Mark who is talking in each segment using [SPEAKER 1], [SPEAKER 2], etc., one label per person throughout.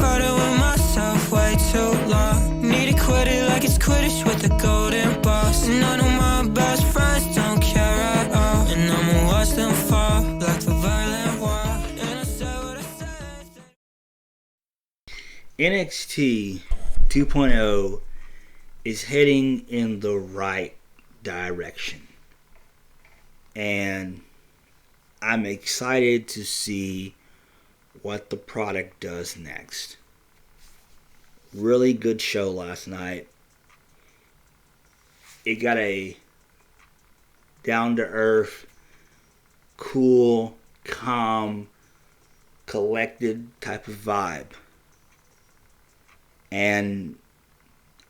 [SPEAKER 1] fighting with myself way too long. Need to quit it like it's Quidditch with the golden balls. And none of my best friends don't care at all. And I'ma watch them fall like the violent wall. And I say what I say.
[SPEAKER 2] NXT 2.0 is heading in the right direction. And I'm excited to see what the product does next. Really good show last night. It got a down-to-earth, cool, calm, collected type of vibe. And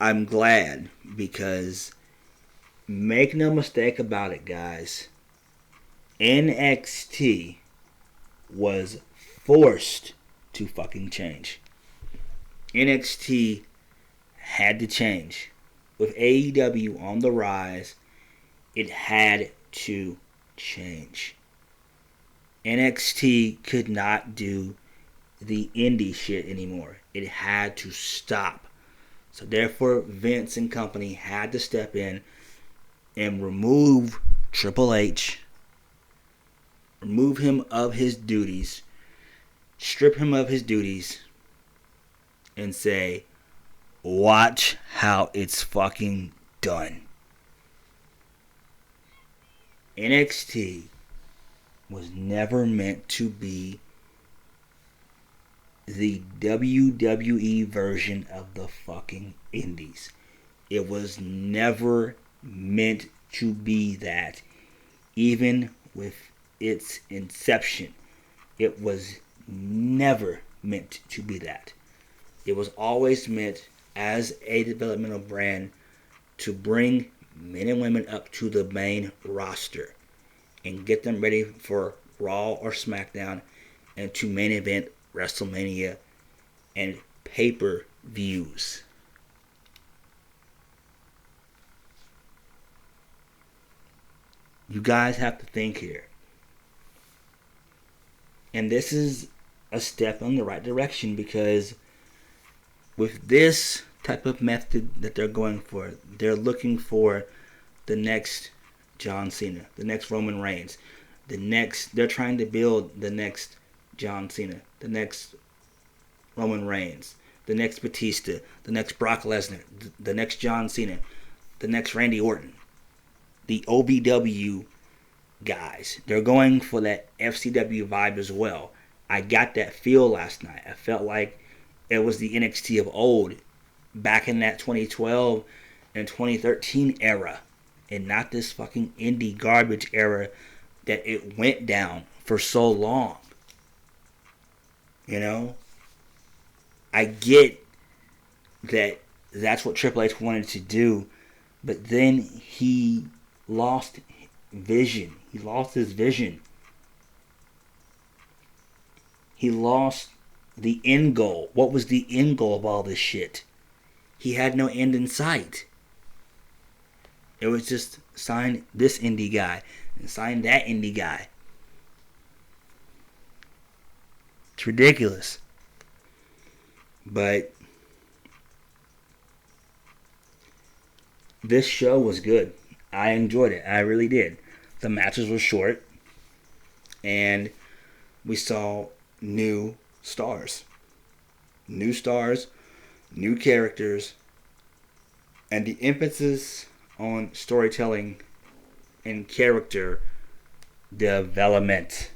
[SPEAKER 2] I'm glad, because make no mistake about it, guys, NXT was forced to fucking change. NXT had to change. With AEW on the rise, it had to change. NXT could not do the indie shit anymore. It had to stop. So therefore, Vince and company had to step in and remove Triple H, remove him of his duties, strip him of his duties, and say, watch how it's fucking done. NXT was never meant to be the WWE version of the fucking indies. It was never meant to be that. Even with its inception, it was never meant to be that. It was always meant as a developmental brand to bring men and women up to the main roster and get them ready for Raw or SmackDown and to main event WrestleMania and pay-per-views. You guys have to think here. And this is a step in the right direction, because with this type of method that they're going for, they're looking for the next John Cena, the next Roman Reigns, they're trying to build the next John Cena, the next Roman Reigns, the next Batista, the next Brock Lesnar, the next John Cena, the next Randy Orton. The OVW guys, they're going for that FCW vibe as well. I got that feel last night. I felt like it was the NXT of old, back in that 2012 and 2013 era, and not this fucking indie garbage era that it went down for so long. You know, I get that that's what Triple H wanted to do, but then he lost vision. He lost his vision. He lost the end goal. What was the end goal of all this shit? He had no end in sight. It was just sign this indie guy and sign that indie guy. It's ridiculous. But this show was good. I enjoyed it. I really did. The matches were short. And we saw new stars. New stars, new characters, and the emphasis on storytelling and character development.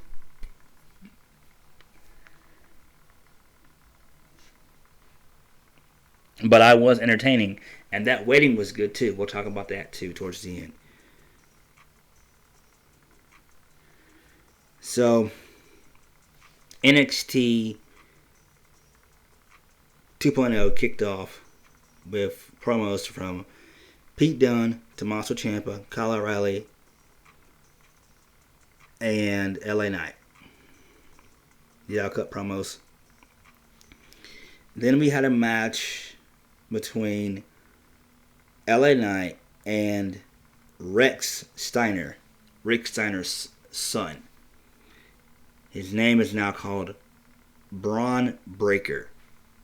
[SPEAKER 2] But I was entertaining, and that waiting was good too. We'll talk about that too towards the end. So, NXT 2.0 kicked off with promos from Pete Dunne, Tommaso Ciampa, Kyle O'Reilly, and LA Knight. The all-cut promos. Then we had a match between LA Knight and Rick Steiner's son. His name is now called Braun Breaker.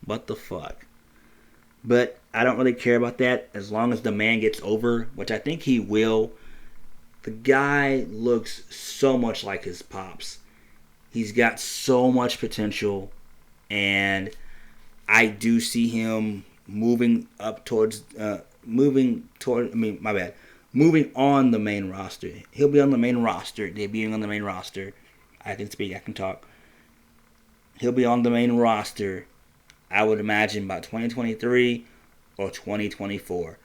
[SPEAKER 2] What the fuck? But I don't really care about that as long as the man gets over, which I think he will. The guy looks so much like his pops. He's got so much potential, and I do see him moving up towards, moving on the main roster. He'll be on the main roster, debuting on the main roster. I can speak, I can talk. He'll be on the main roster, I would imagine, by 2023 or 2024.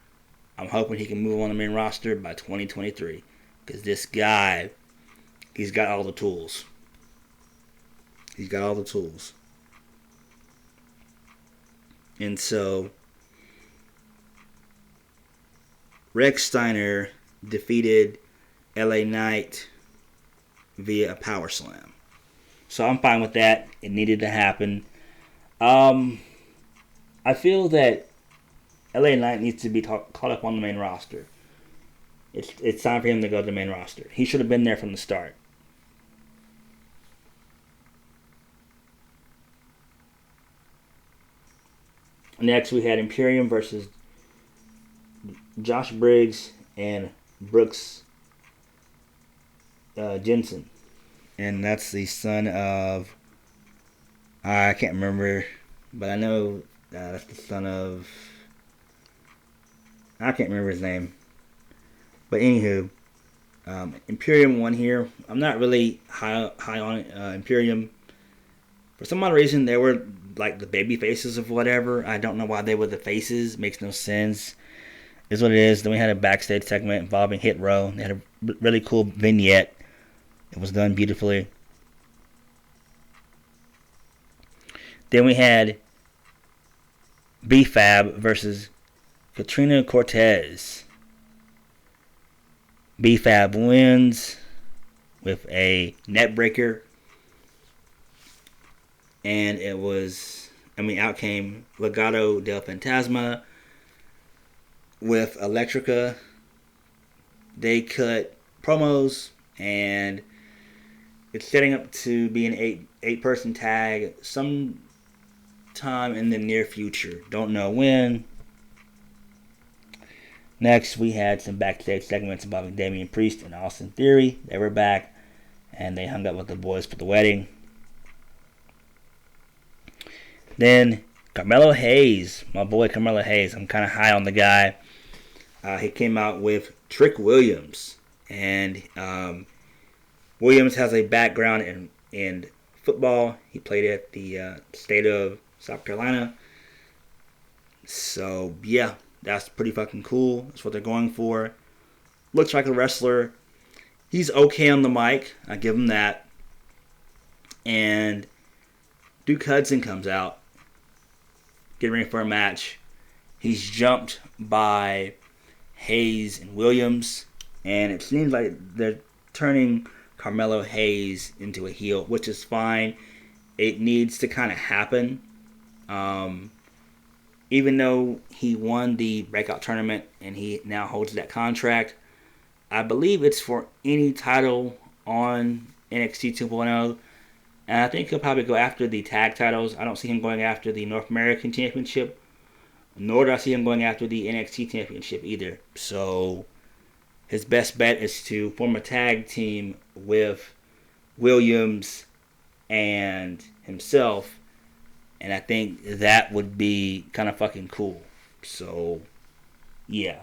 [SPEAKER 2] I'm hoping he can move on the main roster by 2023. Because this guy, he's got all the tools. He's got all the tools. And so, Rex Steiner defeated LA Knight via a power slam. So I'm fine with that. It needed to happen. I feel that LA Knight needs to be caught up on the main roster. It's time for him to go to the main roster. He should have been there from the start. Next, we had Imperium versus Josh Briggs and Brooks Jensen. And that's the son of... I can't remember, but I know that's the son of... I can't remember his name. But anywho, Imperium won here. I'm not really high on Imperium. For some odd reason, they were like the baby faces of whatever. I don't know why they were the faces. Makes no sense. Is what it is. Then we had a backstage segment involving Hit Row. They had a really cool vignette. It was done beautifully. Then we had B-Fab versus Katrina Cortez. B-Fab wins with a net breaker. And it was, out came Legado del Fantasma with Electrica. They cut promos, and it's setting up to be an eight-person tag sometime in the near future. Don't know when. Next, we had some backstage segments involving Damian Priest and Austin Theory. They were back, and they hung out with the boys for the wedding. Then, Carmelo Hayes, my boy Carmelo Hayes. I'm kind of high on the guy. He came out with Trick Williams. And Williams has a background in football. He played at the state of South Carolina. So, yeah. That's pretty fucking cool. That's what they're going for. Looks like a wrestler. He's okay on the mic. I give him that. And Duke Hudson comes out. Getting ready for a match. He's jumped by Hayes and Williams. And it seems like they're turning Carmelo Hayes into a heel, which is fine. It needs to kind of happen. Even though he won the breakout tournament and he now holds that contract, I believe it's for any title on NXT 2.0. And I think he'll probably go after the tag titles. I don't see him going after the North American Championship, nor do I see him going after the NXT Championship either. So his best bet is to form a tag team with Williams and himself. And I think that would be kind of fucking cool. So, yeah.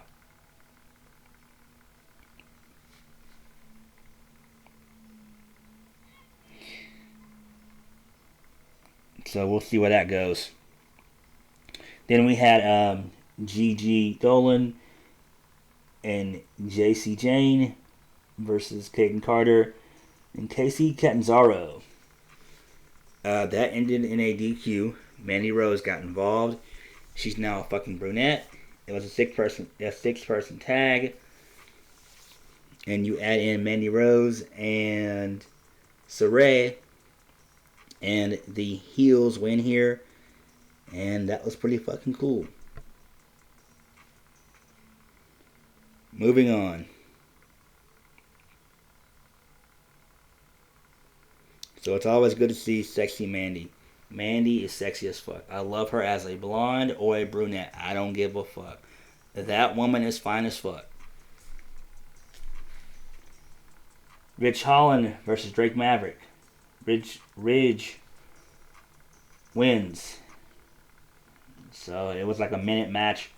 [SPEAKER 2] So we'll see where that goes. Then we had Gigi Dolan and JC Jane versus Kaden Carter and Casey Catanzaro. That ended in a DQ. Mandy Rose got involved. She's now a fucking brunette. It was a six-person tag. And you add in Mandy Rose and Saray. And the heels win here. And that was pretty fucking cool. Moving on. So it's always good to see sexy Mandy. Mandy is sexy as fuck. I love her as a blonde or a brunette. I don't give a fuck. That woman is fine as fuck. Ridge Holland versus Drake Maverick. Ridge wins. So it was like a minute match.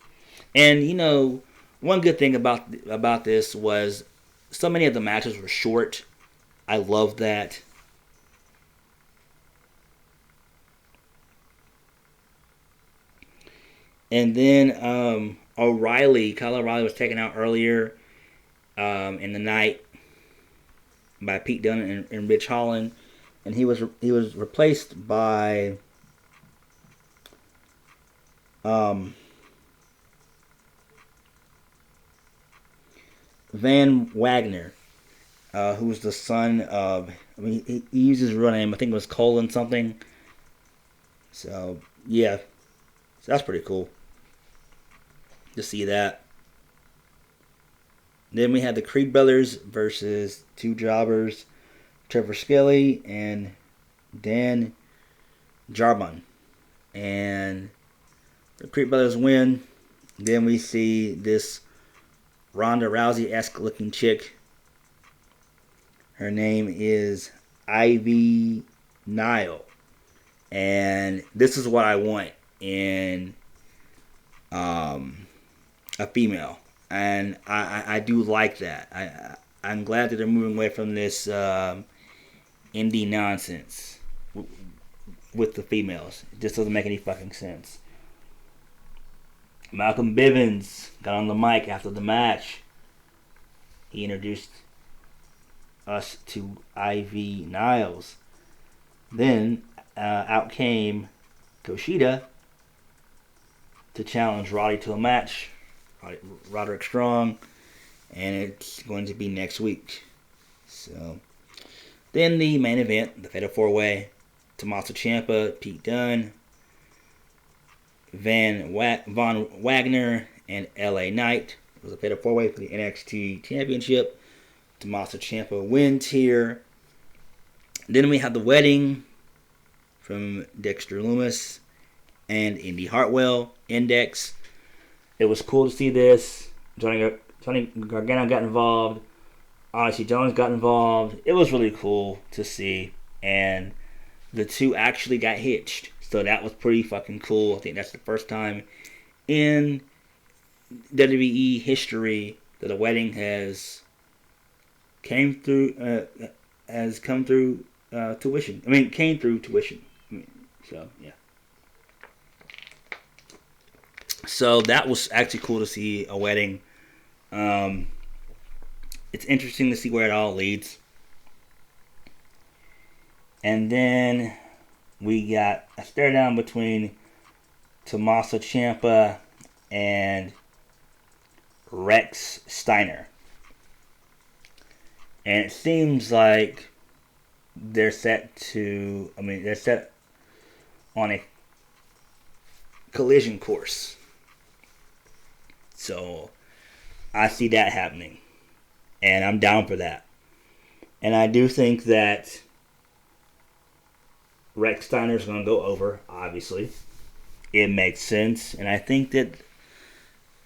[SPEAKER 2] And you know, one good thing about this was so many of the matches were short. I love that. And then Kyle O'Reilly was taken out earlier in the night by Pete Dunne and Ridge Holland, and he was replaced by Van Wagner, who's the son of, he uses his real name, I think it was Colin something. So yeah, so that's pretty cool to see that. Then we had the Creed brothers versus two jobbers, Trevor Skelly and Dan Jarman. And the Creed brothers win. Then we see this Ronda Rousey-esque looking chick. Her name is Ivy Nile. And this is what I want in a female. And I do like that. I'm glad that they're moving away from this indie nonsense with the females. It just doesn't make any fucking sense. Malcolm Bivens got on the mic after the match. He introduced us to Ivy Niles. Then out came Kushida to challenge Roddy to a match. Roderick Strong, and it's going to be next week. So then the main event, the Fatal 4-Way, Tommaso Ciampa, Pete Dunne, Von Wagner, and LA Knight. It was a Fatal 4-Way for the NXT Championship. Tommaso Ciampa wins here. Then we have the wedding from Dexter Lumis and Indy Hartwell, Index. It was cool to see this. Johnny Gargano got involved. Odyssey Jones got involved. It was really cool to see. And the two actually got hitched. So that was pretty fucking cool. I think that's the first time in WWE history that a wedding has come through tuition. Came through tuition. So, yeah. So that was actually cool to see a wedding. It's interesting to see where it all leads. And then we got a stare down between Tommaso Ciampa and Rex Steiner. And it seems like they're set on a collision course. So I see that happening. And I'm down for that. And I do think that Rex Steiner's going to go over, obviously. It makes sense. And I think that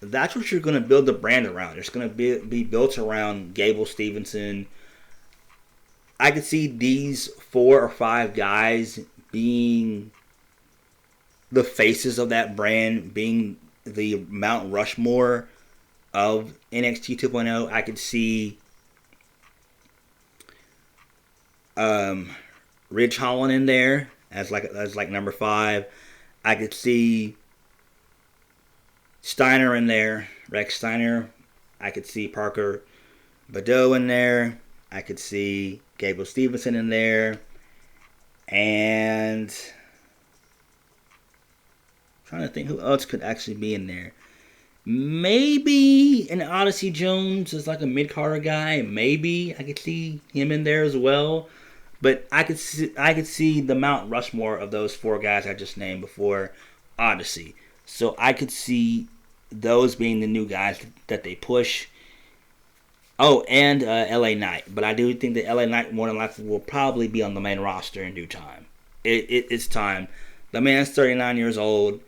[SPEAKER 2] that's what you're going to build the brand around. It's going to be built around Gable Stevenson. I could see these 4 or 5 guys being the faces of that brand, being the Mount Rushmore of NXT 2.0. I could see Ridge Holland in there as like number 5. I could see Steiner in there, Rex Steiner. I could see Parker Badeau in there. I could see Gable Stevenson in there. And I'm trying to think who else could actually be in there. Maybe an Odyssey Jones is like a mid-carder guy. Maybe I could see him in there as well. But I could see the Mount Rushmore of those 4 guys I just named before Odyssey. So I could see those being the new guys that they push. Oh, and LA Knight. But I do think that LA Knight more than likely will probably be on the main roster in due time. It's time. The man's 39 years old.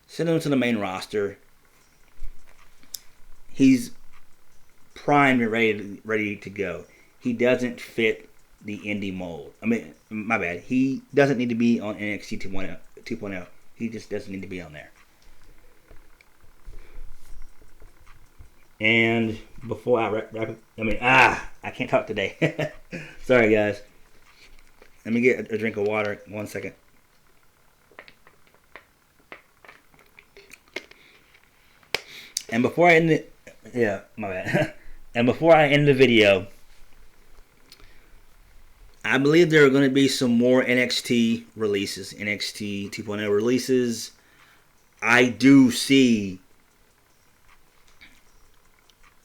[SPEAKER 2] Send him to the main roster. He's primed and ready to go. He doesn't fit the indie mold. I mean, my bad. He doesn't need to be on NXT 2.0. He just doesn't need to be on there. And before I wrap up, I can't talk today. Sorry, guys. Let me get a drink of water. 1 second. And before I end my bad. And before I end the video, I believe there are going to be some more NXT releases, NXT 2.0 releases. I do see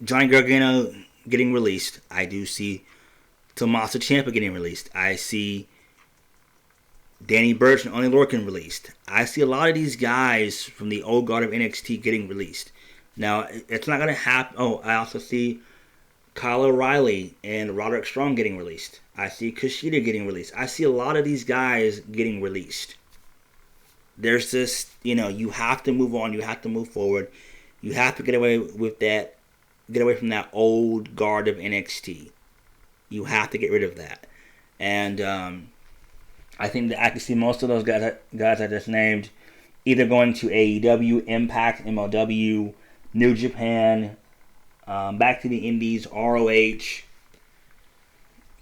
[SPEAKER 2] Johnny Gargano getting released. I do see Tommaso Ciampa getting released. I see Danny Burch and Oney Lorcan released. I see a lot of these guys from the old guard of NXT getting released. Now, it's not going to happen. Oh, I also see Kyle O'Reilly and Roderick Strong getting released. I see Kushida getting released. I see a lot of these guys getting released. There's this, you have to move on. You have to move forward. You have to get away with that. Get away from that old guard of NXT. You have to get rid of that. And I think that I can see most of those guys I just named either going to AEW, Impact, MLW, New Japan, back to the Indies, ROH.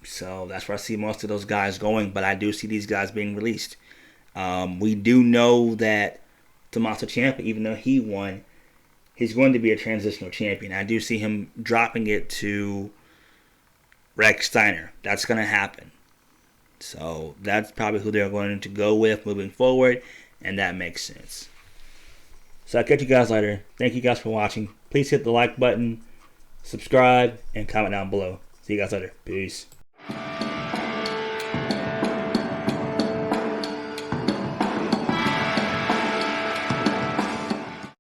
[SPEAKER 2] So that's where I see most of those guys going. But I do see these guys being released. We do know that Tommaso Ciampa, even though he won, he's going to be a transitional champion. I do see him dropping it to Rex Steiner. That's going to happen. So that's probably who they're going to go with moving forward. And that makes sense. So I'll catch you guys later. Thank you guys for watching. Please hit the like button, subscribe, and comment down below. See you guys later. Peace.